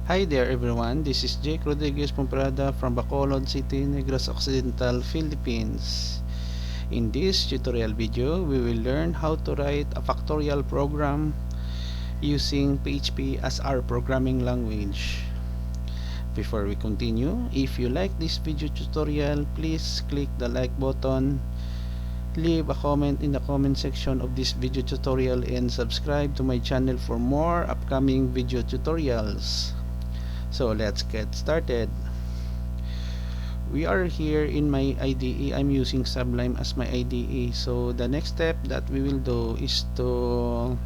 Hi there everyone, this is Jake Rodriguez Pomperada from Bacolod City, Negros Occidental Philippines. In this tutorial video, we will learn how to write a factorial program using PHP as our programming language. Before we continue, if you like this video tutorial, please click the like button, leave a comment in the comment section of this video tutorial, and subscribe to my channel for more upcoming video tutorials. So let's get started. We are here in my IDE. I'm using Sublime as my IDE. So the next step that we will do is to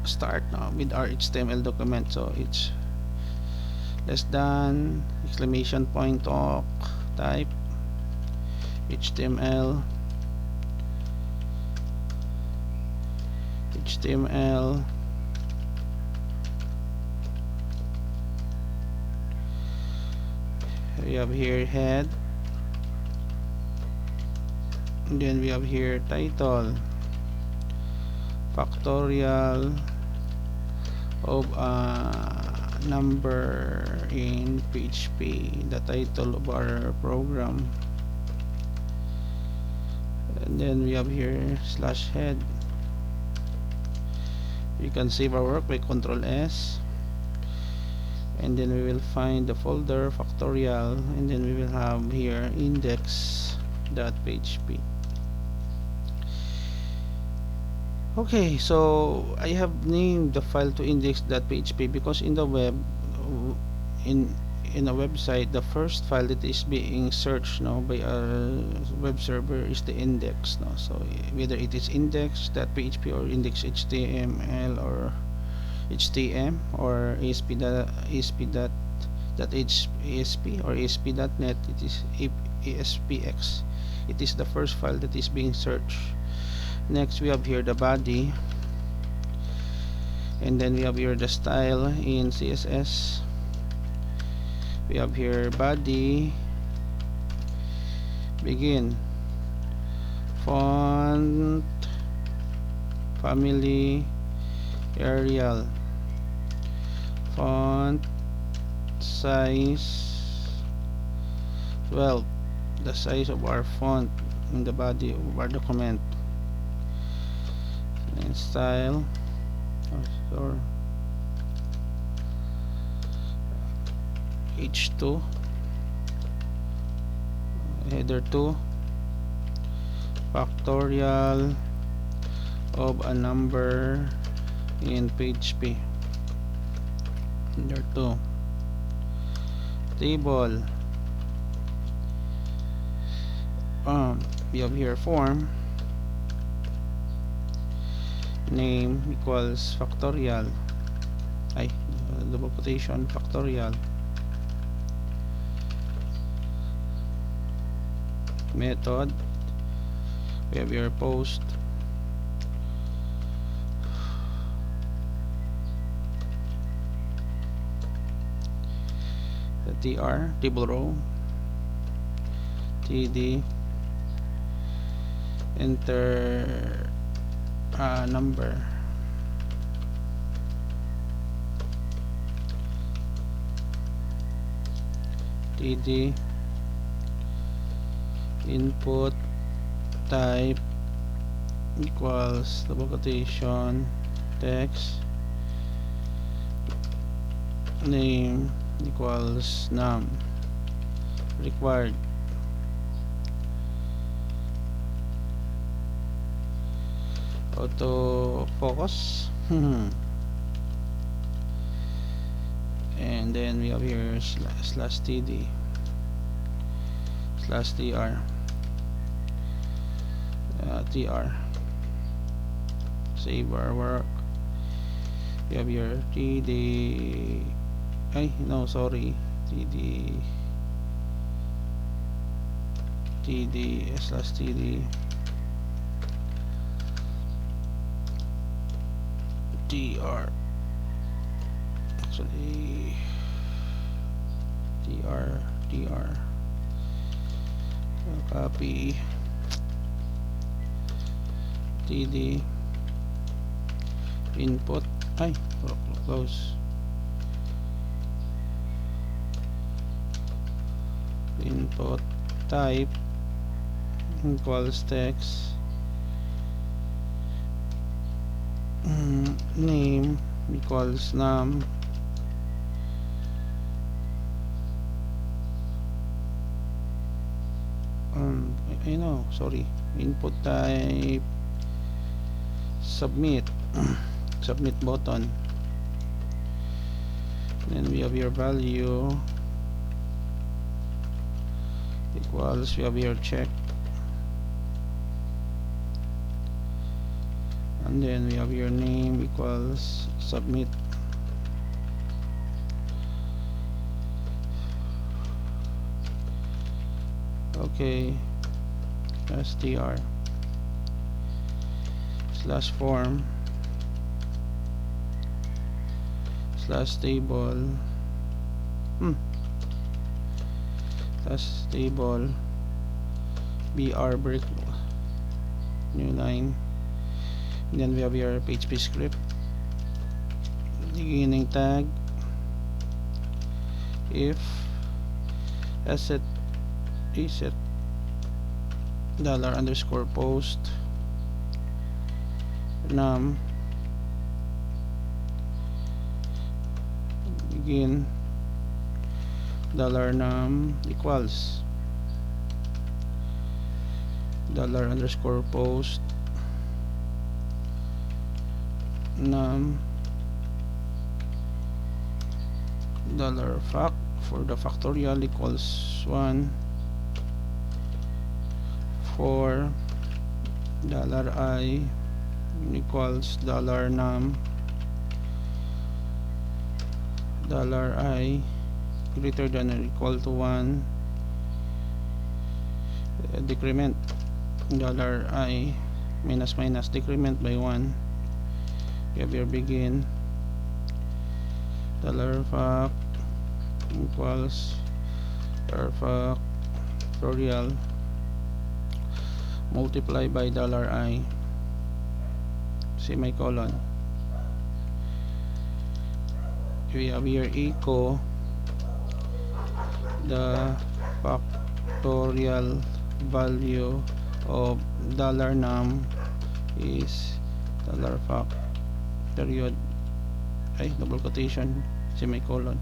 start now with our HTML document. So it's less than exclamation point talk, type HTML we have here head, and then we have here title, factorial of a number in PHP, the title of our program, and then we have here slash head. You can save our work by Ctrl S, and then we will find the folder factorial, and then we will have here index.php. okay, so I have named the file to index.php because in the web, in a website, the first file that is being searched now by our web server is the index now. So whether it is index.php or index.html or HTML or ASP or ASP.NET, it is ASPX. It is the first file that is being searched. Next, we have here the body, and then we have here the style in CSS. We have here body, begin, font, family, Arial, font size 12, the size of our font in the body of our document, and style, H2, header 2, factorial of a number in PHP, header 2, table, we have here form, name equals factorial, double quotation, factorial, method, we have your post, the tr, table row, td, enter number, td, input type equals double quotation text, name equals num, required, auto focus and then we have here slash td slash tr, save our work. We have your td, td slash td tr, actually tr, copy, td input, close, input type equals text, name equals num, sorry, input type submit submit button. Then we have your value equals, we have your check, and then we have your name equals submit. Okay, str slash form slash table slash table br break new line, and then we have your PHP script beginning tag if asset reset $_post num begin $num equals $_post num $fact for the factorial equals 1 for $I equals $num $I greater than or equal to 1 decrement $I minus minus decrement by 1. You have your begin $fact equals $factorial multiply by $I semicolon. We have here echo the factorial value of $num is $fact period double quotation semicolon.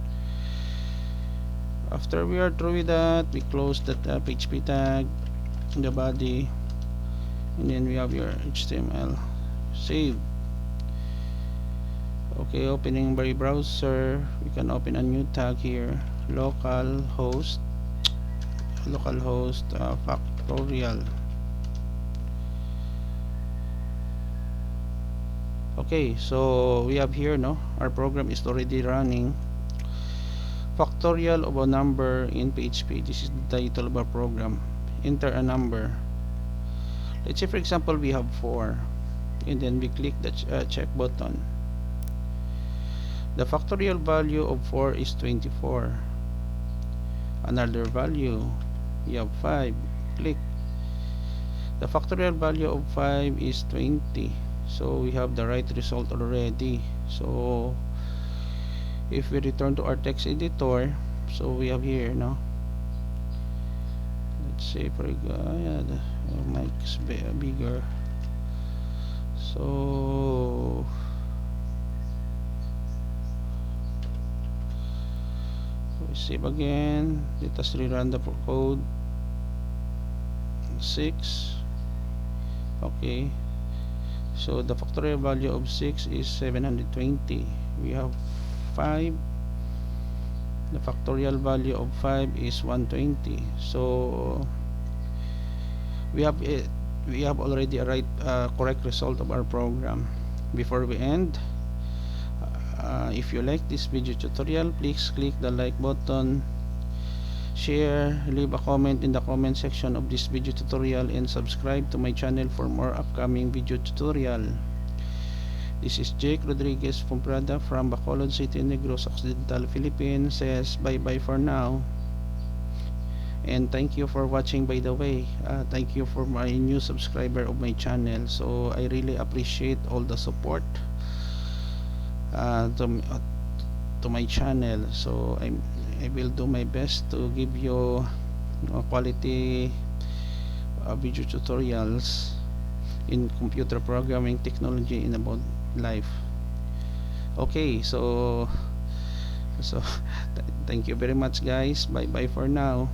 After we are through with that, we close that PHP tag, the body, and then we have your HTML save. Okay, opening by browser, we can open a new tag here, localhost factorial. Okay, so we have here our program is already running. Factorial of a number in PHP. This is the title of our program. Enter a number. Let's say for example we have 4, and then we click the check button. The factorial value of 4 is 24. Another value, we have 5. Click. The factorial value of 5 is 20. So we have the right result already. So if we return to our text editor, so we have here let's say for the mic is bigger, so we save again. Let us rerun the code. 6. Okay, so the factorial value of 6 is 720. We have 5. The factorial value of 5 is 120. So we have already a correct result of our program. Before we end, if you like this video tutorial, please click the like button, share, leave a comment in the comment section of this video tutorial, and subscribe to my channel for more upcoming video tutorial. This is Jake Rodriguez Pomperada from Bacolod City, Negros Occidental Philippines. Says bye bye for now, and thank you for watching. By the way, thank you for my new subscriber of my channel. So I really appreciate all the support to my channel. So I will do my best to give you quality video tutorials in computer programming technology in about life. Okay, so thank you very much guys. Bye bye for now.